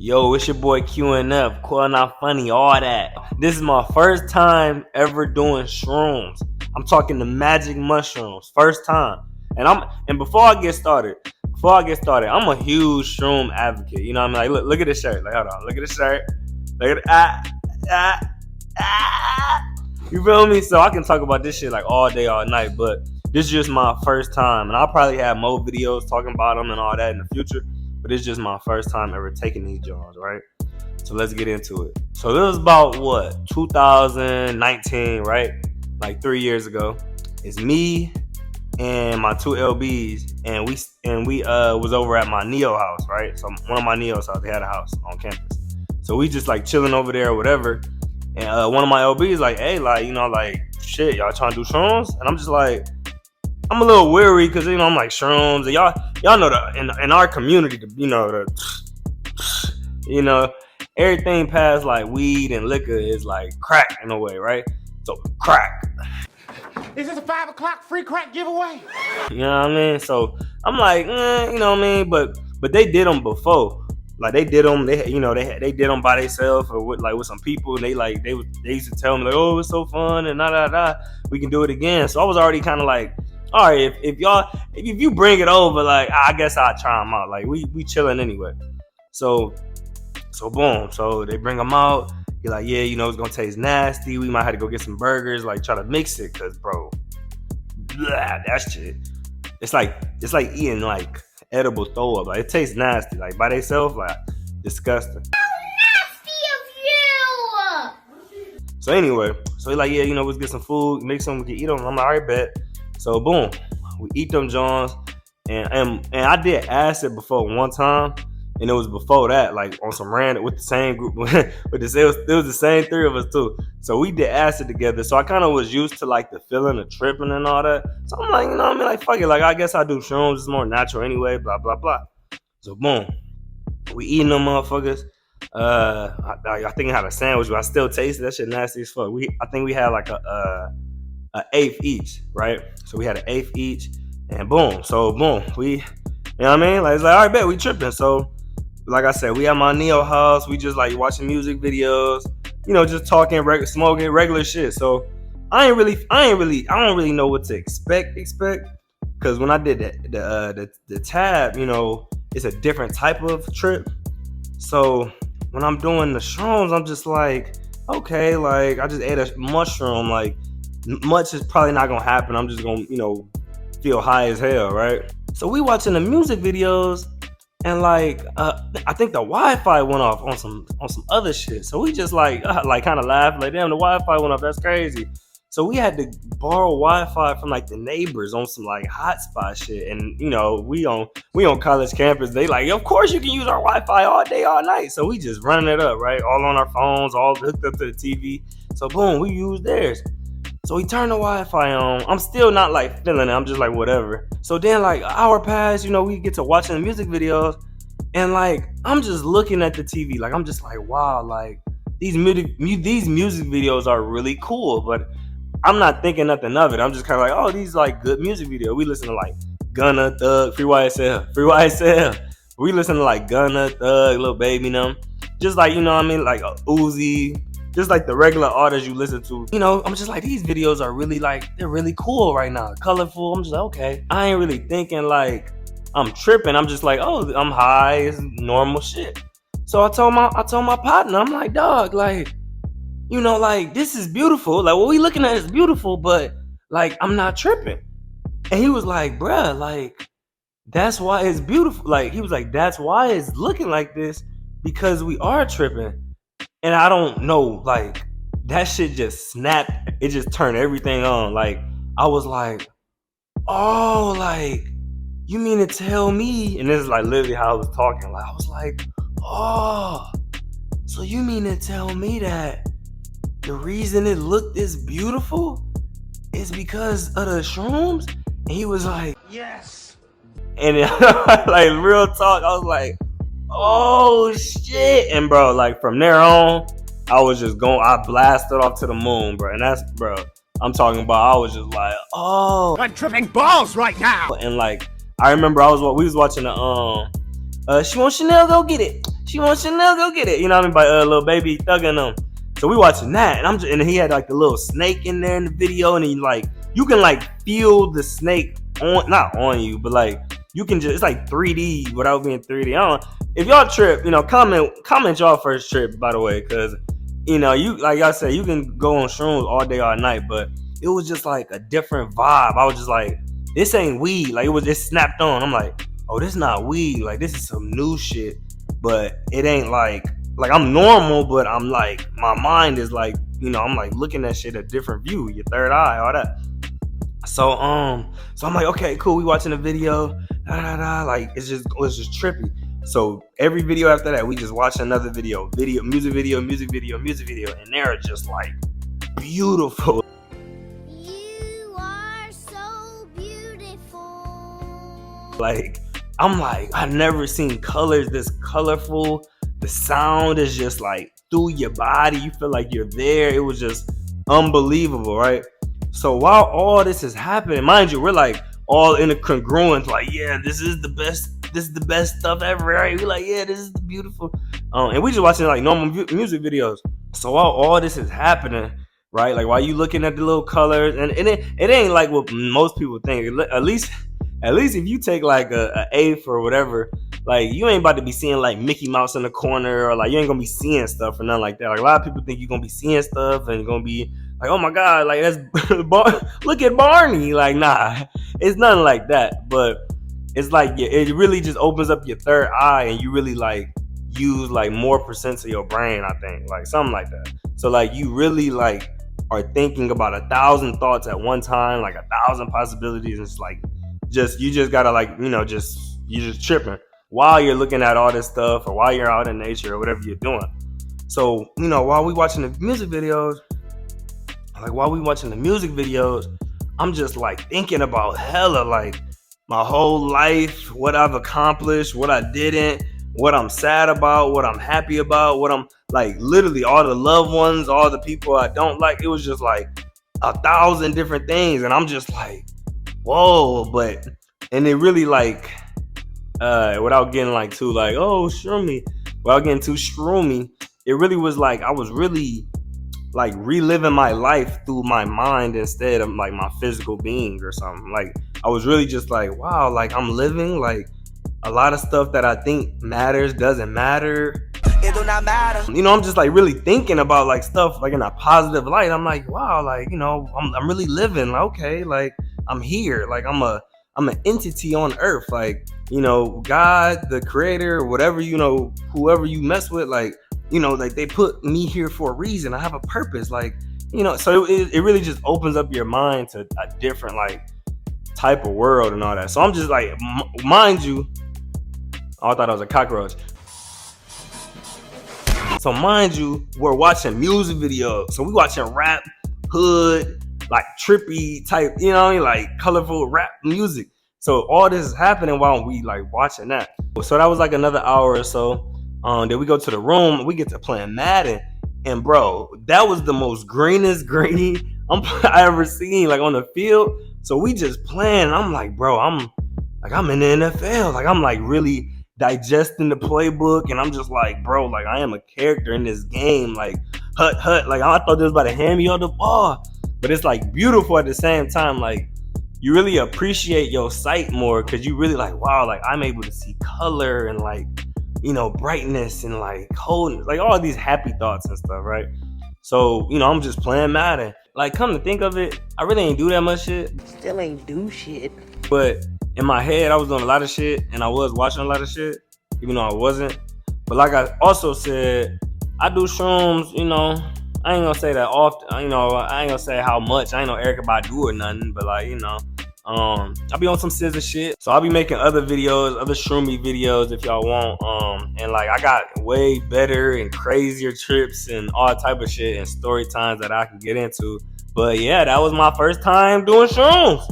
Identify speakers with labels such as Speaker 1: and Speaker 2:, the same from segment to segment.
Speaker 1: Yo, it's your boy QNF, Cool Not Funny, all that. This is my first time ever doing shrooms. I'm talking the magic mushrooms, first time. And before I get started, I'm a huge shroom advocate. You know what I mean? Like, look at this shirt. Like, hold on, look at this shirt. Look at You feel me? So I can talk about this shit like all day, all night. But this is just my first time, and I'll probably have more videos talking about them and all that in the future. But it's just my first time ever taking these joints, right? So let's get into it. So it was about 2019, right? Like 3 years ago. It's me and my two LBs, and we was over at my Neo house, right? So one of my Neo's house, they had a house on campus. So we just like chilling over there or whatever. And one of my LBs like, hey, like, you know, like, shit, y'all trying to do shrooms? And I'm just like, I'm a little weary because, you know, I'm like, shrooms. And y'all know that in our community, you know, everything past like weed and liquor is like crack in a way, right? So crack.
Speaker 2: Is this a 5 o'clock free crack giveaway?
Speaker 1: You know what I mean? So I'm like, you know what I mean? But they did them before. Like they did them, they did them by themselves or with some people. And they used to tell me like, oh, it's so fun and we can do it again. So I was already kind of like, all right, if you bring it over, like I guess I'll try them out. Like we chilling anyway. So boom. So they bring them out. You're like, yeah, you know, it's gonna taste nasty. We might have to go get some burgers, like try to mix it, cause bro, that shit. It's like eating like edible throw up. Like it tastes nasty. Like by themselves, like disgusting.
Speaker 3: How nasty of you!
Speaker 1: So anyway, so he's like, yeah, you know, let's get some food, mix them, we can eat them. I'm like, all right, bet. So boom, we eat them Johns, and I did acid before one time. And it was before that, like on some random with the same group. It was the same three of us too. So we did acid together. So I kind of was used to like the feeling of tripping and all that. So I'm like, you know what I mean? Like, fuck it. Like, I guess I do shrooms. It's more natural anyway, blah, blah, blah. So boom, we eating them motherfuckers. I think I had a sandwich, but I still tasted that shit nasty as fuck. I think we had like a eighth each, right? So we had an eighth each, and boom. So boom, we, you know what I mean? Like, it's like, all right, bet, we tripping. So like I said, we at my Neo house. We just like watching music videos, you know, just talking, smoking, regular shit. So I don't really know what to expect. Because when I did the tab, you know, it's a different type of trip. So when I'm doing the shrooms, I'm just like, okay, like I just ate a mushroom. Like much is probably not gonna happen. I'm just gonna, you know, feel high as hell, right? So we watching the music videos. And like, I think the Wi-Fi went off on some other shit. So we just like kind of laughed, like, damn, the Wi-Fi went off. That's crazy. So we had to borrow Wi-Fi from like the neighbors on some like hotspot shit. And you know, we on college campus. They like, of course you can use our Wi-Fi all day, all night. So we just running it up, right? All on our phones, all hooked up to the TV. So boom, we used theirs. So we turn the Wi-Fi on. I'm still not like feeling it. I'm just like, whatever. So then like an hour passed, you know, we get to watching the music videos. And like, I'm just looking at the TV. Like, I'm just like, wow, like these music videos are really cool. But I'm not thinking nothing of it. I'm just kind of like, oh, these like good music videos. We listen to like Gunna, Thug, Free YSL. We listen to like Gunna, Thug, Lil Baby, them. Just like, you know what I mean? Like Uzi. Just like the regular artists you listen to. You know, I'm just like, these videos are really like, they're really cool right now. Colorful. I'm just like, okay. I ain't really thinking like I'm tripping. I'm just like, oh, I'm high. It's normal shit. So I told my partner, I'm like, dog, like, you know, like, this is beautiful. Like, what we looking at is beautiful, but like, I'm not tripping. And he was like, bruh, like, that's why it's beautiful. Like, he was like, that's why it's looking like this, because we are tripping. And I don't know, like, that shit just snapped. It just turned everything on. Like, I was like, oh, like, you mean to tell me? And this is like literally how I was talking. Like, I was like, oh, so you mean to tell me that the reason it looked this beautiful is because of the shrooms? And he was like,
Speaker 2: Yes.
Speaker 1: And like, real talk, I was like, oh shit. And bro, like from there on, I was just going, I blasted off to the moon, bro. And that's, bro, I'm talking about, I was just like, oh,
Speaker 2: I'm tripping balls right now.
Speaker 1: And like, I remember we was watching the She Want Chanel, Go Get It. she wants Chanel, go get it. You know what I mean? By Lil Baby thugging them. So we watching that, and and he had like the little snake in there in the video, and he like you can like feel the snake on, not on you, but like you can just, it's like 3D without being 3D. I don't know. If y'all trip, you know, comment y'all first trip, by the way, because you know, you like I said, you can go on shrooms all day, all night, but it was just like a different vibe. I was just like, this ain't weed. Like it was just snapped on. I'm like, oh, this not weed. Like this is some new shit, but it ain't like I'm normal, but I'm like, my mind is like, you know, I'm like looking at shit a different view, your third eye, all that. So I'm like, okay, cool. We watching the video, like it's just trippy. So every video after that, we just watch another music video, and they're just like beautiful.
Speaker 3: You are so beautiful.
Speaker 1: Like I'm like, I've never seen colors this colorful. The sound is just like through your body. You feel like you're there. It was just unbelievable, right? So while all this is happening, mind you, we're like all in a congruence, like, yeah, this is the best stuff ever, right? We're like, yeah, this is beautiful. And we just watching like normal music videos. So while all this is happening, right? Like while you looking at the little colors, and it ain't like what most people think. At least if you take like a eighth or whatever, like you ain't about to be seeing like Mickey Mouse in the corner, or like you ain't gonna be seeing stuff or nothing like that. Like a lot of people think you're gonna be seeing stuff and you're gonna be like, oh my god, like that's look at Barney. Like nah, it's nothing like that. But it's like it really just opens up your third eye, and you really like use like more percent of your brain. I think like something like that. So like you really like are thinking about 1,000 thoughts at one time, like 1,000 possibilities. It's like you just gotta like, you know, you just tripping while you're looking at all this stuff, or while you're out in nature or whatever you're doing. So, you know, while we watching the music videos, I'm just like thinking about hella like my whole life, what I've accomplished, what I didn't, what I'm sad about, what I'm happy about, what I'm like, literally all the loved ones, all the people I don't like. It was just like 1,000 different things, and I'm just like, whoa. And it really like without getting like too like, oh, shroomy, without getting too shroomy, it really was like I was really like reliving my life through my mind instead of like my physical being or something. Like I was really just like, wow, like I'm living, like a lot of stuff that I think matters doesn't matter. It do not matter. You know, I'm just like really thinking about like stuff like in a positive light. I'm like, wow, like, you know, I'm really living. Like, okay, like I'm here. Like I'm an entity on earth. Like, you know, God, the creator, whatever, you know, whoever you mess with, like, you know, like they put me here for a reason. I have a purpose. Like, you know, so it really just opens up your mind to a different like type of world and all that. So I'm just like, mind you, oh, I thought I was a cockroach. So mind you, we're watching music videos. So we watching rap, hood, like trippy type, you know, like colorful rap music. So all this is happening while we like watching that. So that was like another hour or so. Then we go to the room, we get to playing Madden. And bro, that was the most greenest greeny I ever seen, like on the field. So we just playing. I'm like, bro, I'm in the NFL. Like I'm like really digesting the playbook, and I'm just like, bro, like I am a character in this game. Like hut. Like I thought they was about to hand me on the ball. But it's like beautiful at the same time. Like you really appreciate your sight more, because you really like, wow, like I'm able to see color and like, you know, brightness and like wholeness, like all these happy thoughts and stuff, right? So, you know, I'm just playing Madden. Like, come to think of it, I really ain't do that much shit.
Speaker 4: Still ain't do shit.
Speaker 1: But in my head, I was doing a lot of shit, and I was watching a lot of shit, even though I wasn't. But like I also said, I do shrooms, you know, I ain't gonna say that often, you know, I ain't gonna say how much. I ain't no Erykah Badu or nothing, but like, you know, I'll be on some scissor shit. So I'll be making other videos, other shroomy videos if y'all want. And like I got way better and crazier trips and all type of shit and story times that I can get into. But yeah, that was my first time doing shrooms.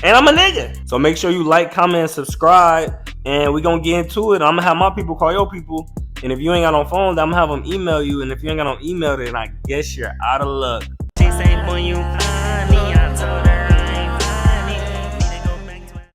Speaker 1: And I'm a nigga. So make sure you like, comment, and subscribe. And we gonna get into it. I'm gonna have my people call your people. And if you ain't got no phone, I'm gonna have them email you. And if you ain't got no email, then I guess you're out of luck.